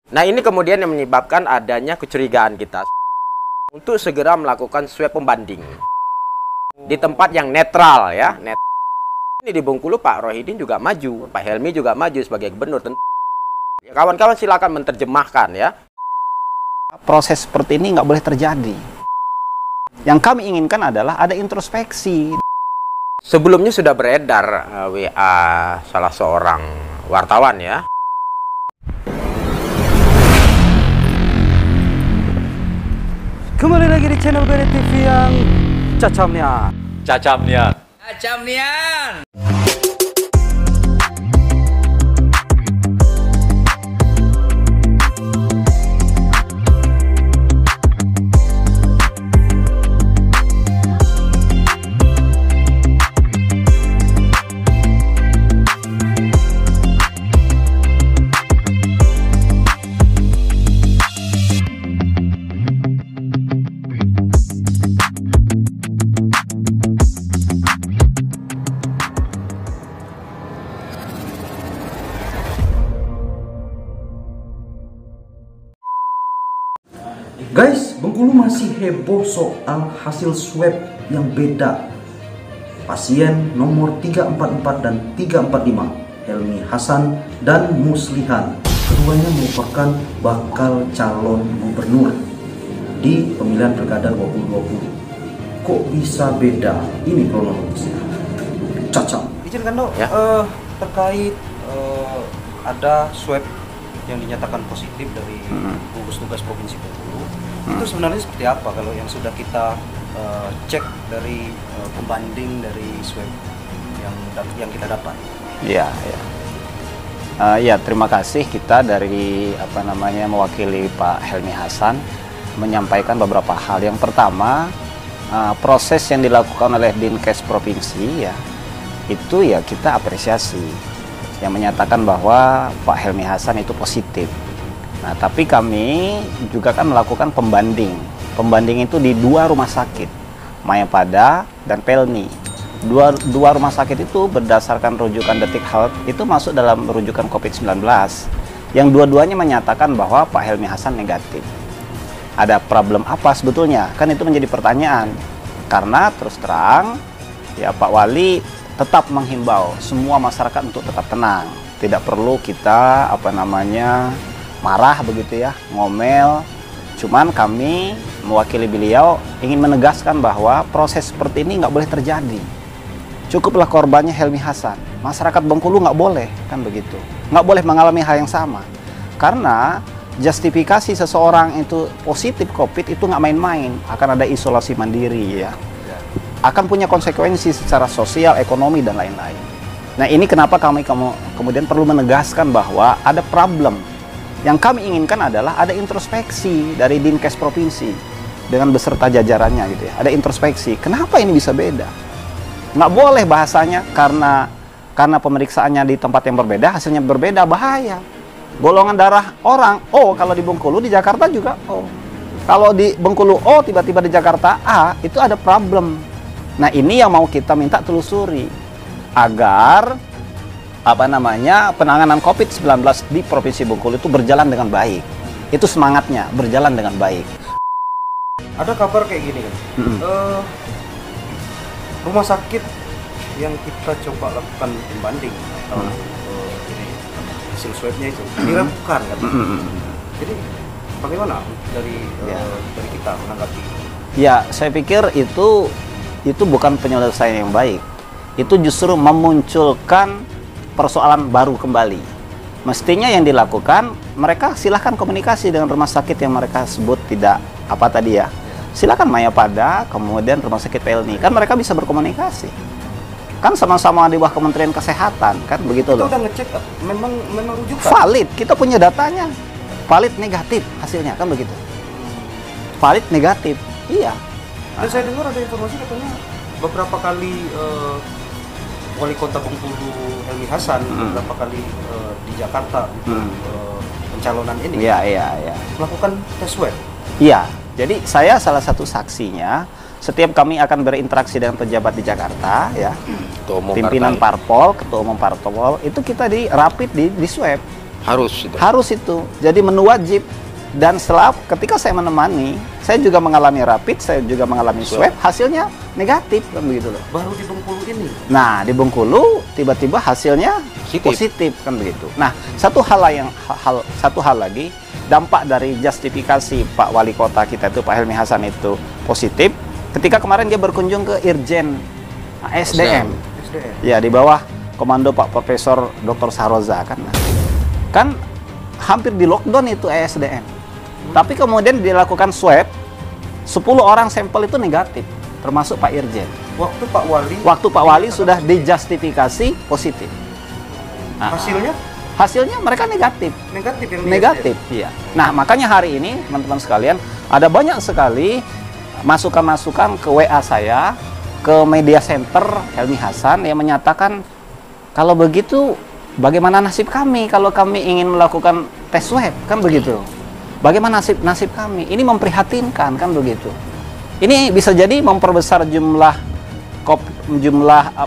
Nah, ini kemudian yang menyebabkan adanya kecurigaan kita untuk segera melakukan swab pembanding di tempat yang netral ya. Ini di Bengkulu Pak Rohidin juga maju, Pak Helmi juga maju sebagai gubernur. Kawan-kawan silakan menerjemahkan ya. Proses seperti ini nggak boleh terjadi. Yang kami inginkan adalah ada introspeksi. Sebelumnya sudah beredar WA salah seorang wartawan ya. Kembali lagi di channel Bere TV yang cacamnya. Cacamnya. Guys, Bengkulu masih heboh soal hasil swab yang beda. Pasien nomor 344 dan 345, Helmi Hasan dan Muslihan, keduanya merupakan bakal calon gubernur di pemilihan Pilkada 2020. Kok bisa beda? Ini kronologisnya. Cacam. Izinkan dok, Ya. terkait ada swab yang dinyatakan positif dari gugus tugas Provinsi Bengkulu. Itu sebenarnya seperti apa kalau yang sudah kita cek dari pembanding dari swab yang kita dapat? Ya, ya. Ya, terima kasih kita dari mewakili Pak Helmi Hasan menyampaikan beberapa hal. Yang pertama, proses yang dilakukan oleh Dinkes Provinsi ya, itu ya kita apresiasi. Yang menyatakan bahwa Pak Helmi Hasan itu positif. Nah, tapi kami juga kan melakukan pembanding. Pembanding itu di dua rumah sakit, Mayapada dan Pelni. Dua rumah sakit itu berdasarkan rujukan Detik Health itu masuk dalam rujukan COVID-19. Yang dua-duanya menyatakan bahwa Pak Helmi Hasan negatif. Ada problem apa sebetulnya? Kan itu menjadi pertanyaan. Karena terus terang, ya Pak Wali tetap menghimbau semua masyarakat untuk tetap tenang. Tidak perlu kita marah begitu ya, ngomel. Cuman kami mewakili beliau ingin menegaskan bahwa proses seperti ini nggak boleh terjadi. Cukuplah korbannya Helmi Hasan. Masyarakat Bengkulu nggak boleh, kan begitu. Nggak boleh mengalami hal yang sama. Karena justifikasi seseorang itu positif COVID itu nggak main-main. Akan ada isolasi mandiri ya. Akan punya konsekuensi secara sosial, ekonomi, dan lain-lain. Nah, ini kenapa kami kemudian perlu menegaskan bahwa ada problem. Yang kami inginkan adalah ada introspeksi dari Dinkes Provinsi dengan beserta jajarannya gitu ya. Ada introspeksi. Kenapa ini bisa beda? Nggak boleh bahasanya karena pemeriksaannya di tempat yang berbeda, hasilnya berbeda, bahaya. Golongan darah orang O, kalau di Bengkulu, di Jakarta juga O. Kalau di Bengkulu O, tiba-tiba di Jakarta A, itu ada problem. Nah, ini yang mau kita minta telusuri agar penanganan COVID-19 di Provinsi Bengkulu itu berjalan dengan baik. Itu semangatnya, berjalan dengan baik. Ada kabar kayak gini kan, rumah sakit yang kita coba lakukan pembanding atau ini hasil swabnya itu diragukan kan. Jadi bagaimana dari kita menanggapi? Ya, saya pikir itu bukan penyelesaian yang baik. Itu justru memunculkan persoalan baru kembali. Mestinya yang dilakukan, mereka silahkan komunikasi dengan rumah sakit yang mereka sebut tidak silakan Mayapada, kemudian rumah sakit Pelni, kan mereka bisa berkomunikasi. Kan sama-sama di bawah Kementerian Kesehatan, kan begitu loh. Kita udah ngecek, memang rujukan. Valid, kita punya datanya. Valid negatif hasilnya, kan begitu. Valid negatif, iya. Dan saya dengar ada informasi katanya beberapa kali Wali Kota Bengkulu Helmi Hasan beberapa kali di Jakarta pencalonan ini melakukan tes swab. Iya, jadi saya salah satu saksinya. Setiap kami akan berinteraksi dengan pejabat di Jakarta, ya, pimpinan parpol, ketua umum parpol, itu kita di rapid di swab. Harus itu. Harus itu. Jadi menu wajib. Dan setelah ketika saya menemani, saya juga mengalami rapid, saya juga mengalami swab, hasilnya negatif kan begitu loh. Baru di Bengkulu ini. Nah, di Bengkulu tiba-tiba hasilnya positif kan begitu. Nah, satu hal lagi, dampak dari justifikasi Pak Wali Kota kita itu Pak Helmi Hasan itu positif ketika kemarin dia berkunjung ke Irjen SDM. Ya, di bawah komando Pak Profesor Dr. Saroza kan hampir di lockdown itu ESDM. Tapi kemudian dilakukan swab, 10 orang sampel itu negatif, termasuk Pak Irjen. Waktu Pak Wali sudah dijustifikasi positif. Nah, hasilnya mereka negatif. Negatif, iya. Nah, makanya hari ini teman-teman sekalian ada banyak sekali masukan-masukan ke WA saya, ke media center Helmi Hasan yang menyatakan kalau begitu bagaimana nasib kami kalau kami ingin melakukan tes swab, kan begitu. Bagaimana nasib kami? Ini memprihatinkan, kan begitu. Ini bisa jadi memperbesar jumlah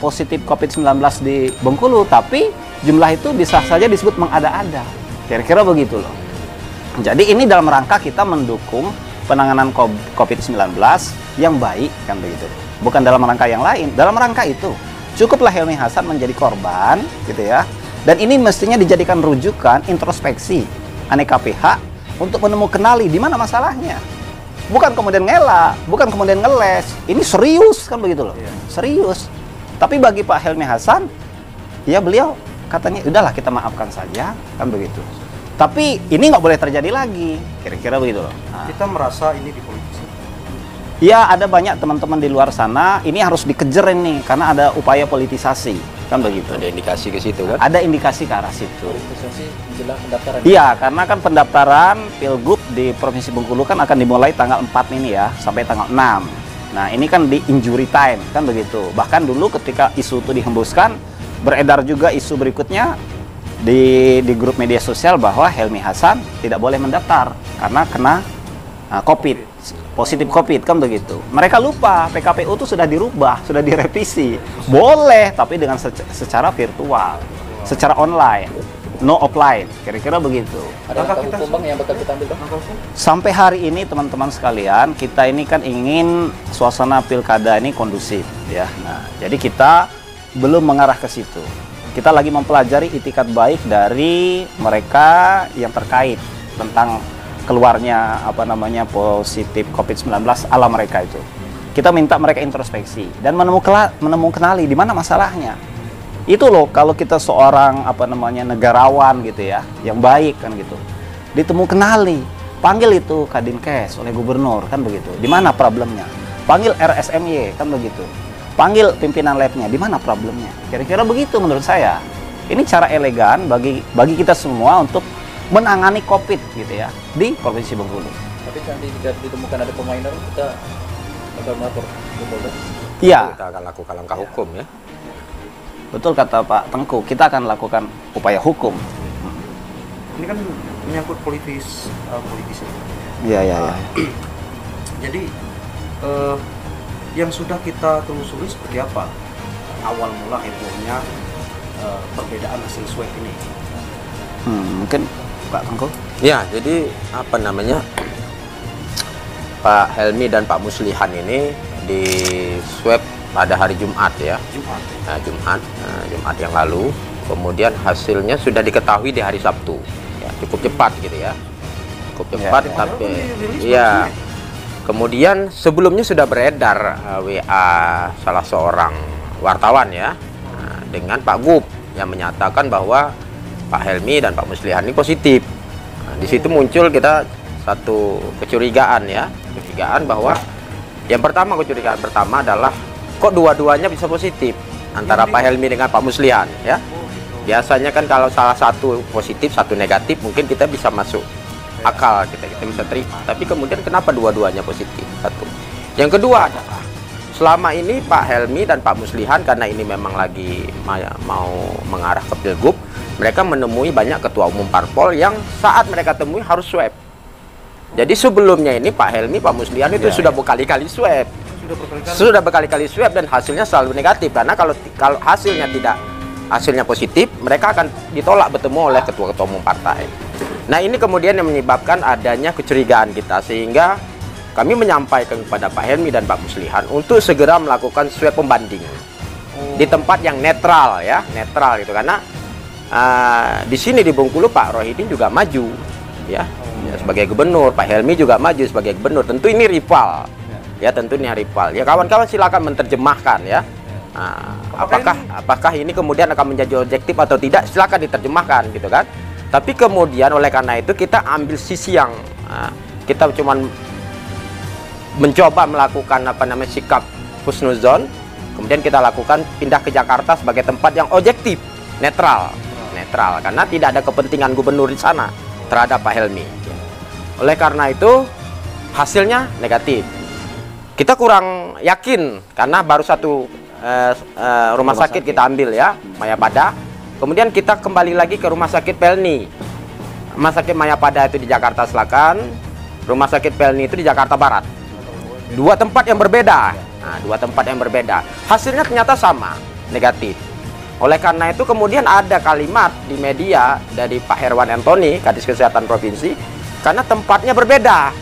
positif COVID-19 di Bengkulu, tapi jumlah itu bisa saja disebut mengada-ada. Kira-kira begitu loh. Jadi ini dalam rangka kita mendukung penanganan COVID-19 yang baik, kan begitu. Bukan dalam rangka yang lain. Dalam rangka itu, cukuplah Helmi Hasan menjadi korban, gitu ya. Dan ini mestinya dijadikan rujukan introspeksi aneka pihak untuk menemukan di mana masalahnya. Bukan kemudian ngelak, bukan kemudian ngeles. Ini serius kan begitu loh. Serius. Tapi bagi Pak Helmi Hasan, ya beliau katanya udahlah kita maafkan saja, kan begitu. Tapi ini nggak boleh terjadi lagi. Kira-kira begitu loh. Nah. Kita merasa ini dipolitisasi. Ya, ada banyak teman-teman di luar sana ini harus dikejar ini karena ada upaya politisasi, kan begitu. Ada indikasi ke situ kan? Ada indikasi ke arah situ. Politisasi menjelang pendaftaran. Iya, karena kan pendaftaran Pilgub di Provinsi Bengkulu kan akan dimulai tanggal 4 ini ya, sampai tanggal 6. Nah, ini kan di injury time, kan begitu. Bahkan dulu ketika isu itu dihembuskan, beredar juga isu berikutnya di grup media sosial bahwa Helmi Hasan tidak boleh mendaftar karena kena COVID. Positif COVID, kan begitu. Mereka lupa PKPU itu sudah dirubah, sudah direvisi. Boleh, tapi dengan secara virtual, secara online, no offline. Kira-kira begitu. Ada langkah hukum Bang yang bakal kita ambil Bang? Sampai hari ini teman-teman sekalian, kita ini kan ingin suasana pilkada ini kondusif, ya. Nah, jadi kita belum mengarah ke situ. Kita lagi mempelajari itikat baik dari mereka yang terkait tentang keluarnya positif COVID-19 ala mereka itu. Kita minta mereka introspeksi dan menemukan di mana masalahnya. Itu loh kalau kita seorang negarawan gitu ya, yang baik kan gitu. Ditemukan panggil itu Kadinkes oleh gubernur kan begitu. Di mana problemnya? Panggil RSMY kan begitu. Panggil pimpinan labnya, di mana problemnya? Kira-kira begitu menurut saya. Ini cara elegan bagi kita semua untuk menangani COVID gitu ya di Provinsi Bengkulu. Tapi nanti jika ditemukan ada pemainan, kita bakal melapor ke Polda. Iya. Kita akan lakukan langkah hukum ya. Betul kata Pak Tengku, kita akan lakukan upaya hukum. Ini kan menyangkut politisi. Iya. Jadi yang sudah kita telusuri seperti apa awal mula hebohnya perbedaan hasil swab ini? Mungkin Pak Tengku? Ya, jadi Pak Helmi dan Pak Muslihan ini di swab pada hari Jumat ya. Jumat yang lalu. Kemudian hasilnya sudah diketahui di hari Sabtu. Ya, cukup cepat gitu ya. Cukup cepat tapi ya. Kemudian sebelumnya sudah beredar WA salah seorang wartawan ya dengan Pak Gub yang menyatakan bahwa Pak Helmi dan Pak Muslihan ini positif. Nah, di situ muncul kita satu kecurigaan ya, bahwa kecurigaan pertama adalah kok dua-duanya bisa positif antara Pak Helmi dengan Pak Muslihan ya. Biasanya kan kalau salah satu positif, satu negatif mungkin kita bisa masuk akal, kita bisa terima. Tapi kemudian kenapa dua-duanya positif? Satu. Yang kedua adalah selama ini Pak Helmi dan Pak Muslihan karena ini memang lagi mau mengarah ke Pilgub, mereka menemui banyak ketua umum parpol yang saat mereka temui harus swab. Jadi sebelumnya ini Pak Helmi, Pak Muslihan itu sudah berkali-kali swab. Sudah berkali-kali swab dan hasilnya selalu negatif. Karena kalau hasilnya tidak hasilnya positif, mereka akan ditolak bertemu oleh ketua-ketua umum partai. Nah, ini kemudian yang menyebabkan adanya kecurigaan kita, sehingga kami menyampaikan kepada Pak Helmi dan Pak Muslihan untuk segera melakukan swab pembanding di tempat yang netral, ya, netral gitu. Karena di sini di Bengkulu Pak Rohidin juga maju, ya, sebagai gubernur, Pak Helmi juga maju sebagai gubernur. Tentu ini rival, ya, tentu ini rival. Ya, kawan-kawan silakan menerjemahkan, ya. Apakah ini kemudian akan menjadi objektif atau tidak, silakan diterjemahkan gitu kan. Tapi kemudian oleh karena itu kita ambil sisi yang kita cuman mencoba melakukan sikap husnuzon, kemudian kita lakukan pindah ke Jakarta sebagai tempat yang objektif, netral karena tidak ada kepentingan gubernur di sana terhadap Pak Helmi. Oleh karena itu hasilnya negatif. Kita kurang yakin karena baru satu rumah sakit kita ambil, ya, Mayapada. Kemudian kita kembali lagi ke rumah sakit Pelni. Rumah sakit Mayapada itu di Jakarta Selatan, rumah sakit Pelni itu di Jakarta Barat. Dua tempat yang berbeda. Nah, dua tempat yang berbeda. Hasilnya ternyata sama, negatif. Oleh karena itu kemudian ada kalimat di media dari Pak Herwan Antoni, Kadis Kesehatan Provinsi, karena tempatnya berbeda.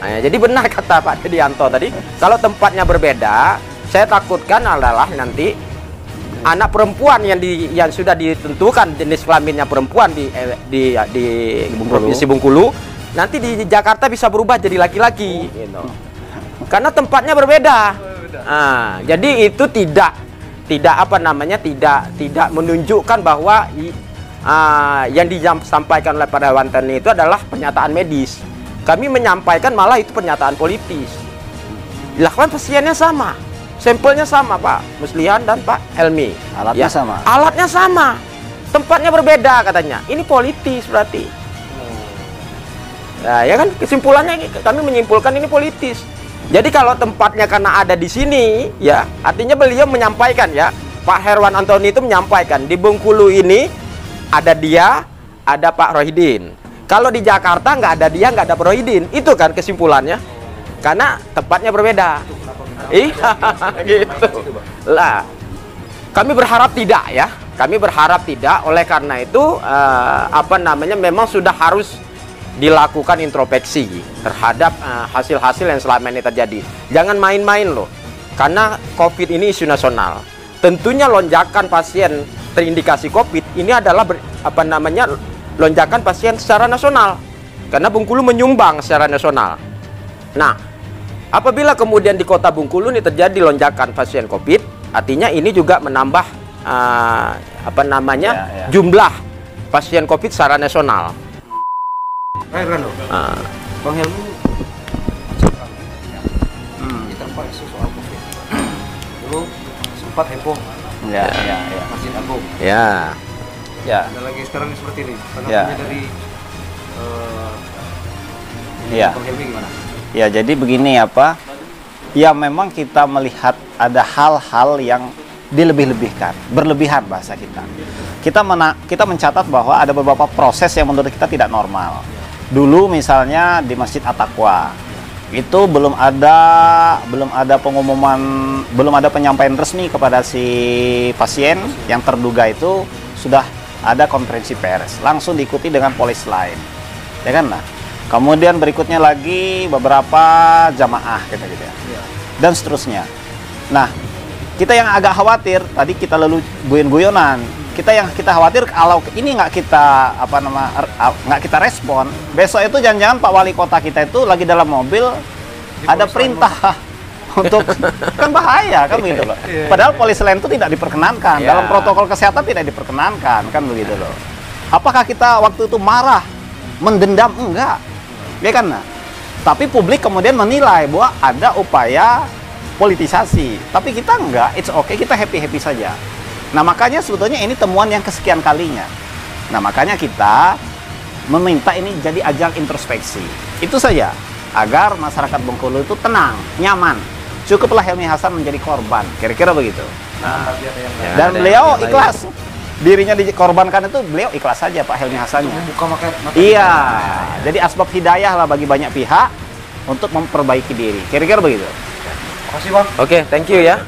Nah, jadi benar kata Pak Dedianto tadi, kalau tempatnya berbeda, saya takutkan adalah nanti anak perempuan yang sudah ditentukan jenis kelaminnya perempuan di Provinsi Bengkulu, nanti di Jakarta bisa berubah jadi laki-laki, gitu. Karena tempatnya berbeda. Nah, jadi itu tidak menunjukkan bahwa yang disampaikan oleh Pak Dewantani itu adalah pernyataan medis. Kami menyampaikan malah itu pernyataan politis. Dilakukan pasiennya sama, sampelnya sama, Pak Muslihan dan Pak Helmi. Alatnya sama. Alatnya sama, tempatnya berbeda katanya. Ini politis berarti. Nah, ya kan, kesimpulannya kami menyimpulkan ini politis. Jadi kalau tempatnya karena ada di sini, ya, artinya beliau menyampaikan, ya, Pak Herwan Antoni itu menyampaikan di Bengkulu ini ada dia, ada Pak Rohidin. Kalau di Jakarta nggak ada dia, nggak ada Pak Rohidin. Itu kan kesimpulannya. Karena tempatnya berbeda. Iya, gitu. Lah, kami berharap tidak, ya. Kami berharap tidak. Oleh karena itu, memang sudah harus dilakukan introspeksi terhadap hasil-hasil yang selama ini terjadi. Jangan main-main loh, karena COVID ini isu nasional. Tentunya lonjakan pasien terindikasi COVID ini adalah lonjakan pasien secara nasional, karena Bengkulu menyumbang secara nasional. Nah, apabila kemudian di kota Bengkulu ini terjadi lonjakan pasien COVID, artinya ini juga menambah jumlah pasien COVID secara nasional. Bang Helmi diterpa isu soal COVID. Dulu sempat heboh. Ya. Masjid Agung. Ya. Dan lagi sekarang seperti ini. Tanggapannya dari Bang Helmi gimana? Ya, jadi begini, ya, memang kita melihat ada hal-hal yang dilebih-lebihkan, berlebihan bahasa kita. Kita mencatat bahwa ada beberapa proses yang menurut kita tidak normal. Dulu misalnya di Masjid At-Taqwa itu belum ada pengumuman, belum ada penyampaian resmi kepada si pasien yang terduga itu, sudah ada konferensi pers, langsung diikuti dengan polis lain, ya kan? Nah, kemudian berikutnya lagi beberapa jamaah gitu ya, dan seterusnya. Nah, kita yang agak khawatir tadi, kita lalu guyon-guyonan, kita khawatir kalau ini nggak kita respon, besok itu jangan-jangan Pak Wali Kota kita itu lagi dalam mobil ada perintah untuk, kan bahaya kan begitu loh. Padahal polis lain itu tidak diperkenankan, dalam protokol kesehatan tidak diperkenankan, kan begitu loh. Apakah kita waktu itu marah, mendendam? Enggak, ya kan? Nah, tapi publik kemudian menilai bahwa ada upaya politisasi, tapi kita enggak, it's okay, kita happy-happy saja. Nah, makanya sebetulnya ini temuan yang kesekian kalinya. Nah, makanya kita meminta ini jadi ajang introspeksi. Itu saja, agar masyarakat Bengkulu itu tenang, nyaman. Cukuplah Helmi Hasan menjadi korban, kira-kira begitu. Nah, dan beliau ikhlas. Dirinya dikorbankan itu, beliau ikhlas saja Pak Helmi Hasannya. Iya, jadi asbab hidayah lah bagi banyak pihak untuk memperbaiki diri. Kira-kira begitu. Terima kasih, Bang. Oke, thank you ya.